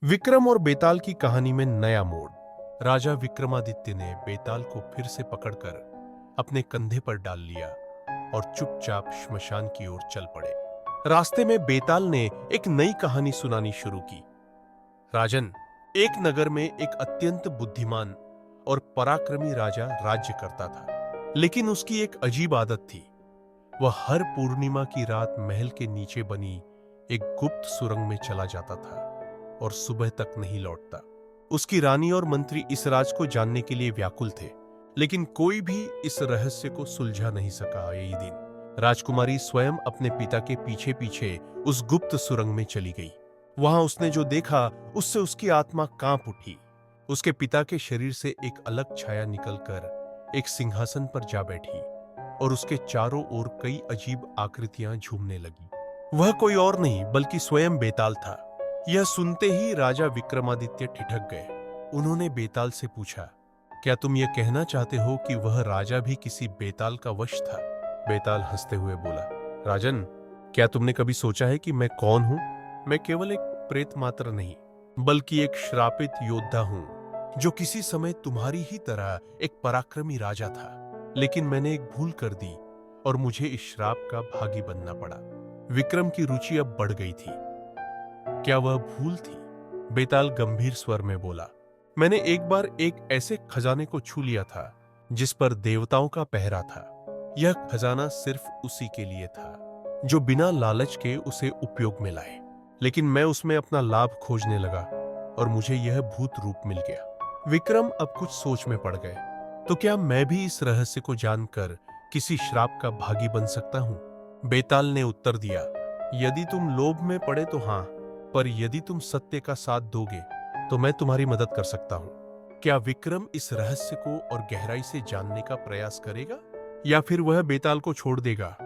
विक्रम और बेताल की कहानी में नया मोड़। राजा विक्रमादित्य ने बेताल को फिर से पकड़कर अपने कंधे पर डाल लिया और चुपचाप श्मशान की ओर चल पड़े। रास्ते में बेताल ने एक नई कहानी सुनानी शुरू की। राजन, एक नगर में एक अत्यंत बुद्धिमान और पराक्रमी राजा राज्य करता था, लेकिन उसकी एक अजीब आदत थी। वह हर पूर्णिमा की रात महल के नीचे बनी एक गुप्त सुरंग में चला जाता था और सुबह तक नहीं लौटता। उसकी रानी और मंत्री इस राज को जानने के लिए व्याकुल थे, लेकिन कोई भी इस रहस्य को सुलझा नहीं सका। यही दिन राजकुमारी स्वयं अपने पिता के पीछे पीछे उस गुप्त सुरंग में चली गई। वहां उसने जो देखा उससे उसकी आत्मा कांप उठी। उसके पिता के शरीर से एक अलग छाया निकलकर एक सिंहासन पर जा बैठी और उसके चारों ओर कई अजीब आकृतियां झूमने लगी। वह कोई और नहीं बल्कि स्वयं बेताल था। यह सुनते ही राजा विक्रमादित्य ठिठक गए। उन्होंने बेताल से पूछा, क्या तुम यह कहना चाहते हो कि वह राजा भी किसी बेताल का वश था? बेताल हंसते हुए बोला, राजन, क्या तुमने कभी सोचा है कि मैं कौन हूं? मैं केवल एक प्रेत मात्र नहीं, बल्कि एक श्रापित योद्धा हूं, जो किसी समय तुम्हारी ही तरह एक पराक्रमी राजा था। लेकिन मैंने एक भूल कर दी और मुझे इस श्राप का भागी बनना पड़ा। विक्रम की रुचि अब बढ़ गई थी। क्या वह भूल थी? बेताल गंभीर स्वर में बोला, मैंने एक बार एक ऐसे खजाने को छू लिया था जिस पर देवताओं का पहरा था। यह खजाना सिर्फ उसी के लिए था जो बिना लालच के उसे उपयोग में लाए। लेकिन मैं उसमें अपना लाभ खोजने लगा और मुझे यह भूत रूप मिल गया। विक्रम अब कुछ सोच में पड़ गए। तो क्या मैं भी इस रहस्य को जानकर किसी श्राप का भागी बन सकता हूं? बेताल ने उत्तर दिया, यदि तुम लोभ में पड़े तो हां, पर यदि तुम सत्य का साथ दोगे तो मैं तुम्हारी मदद कर सकता हूं। क्या विक्रम इस रहस्य को और गहराई से जानने का प्रयास करेगा या फिर वह बेताल को छोड़ देगा?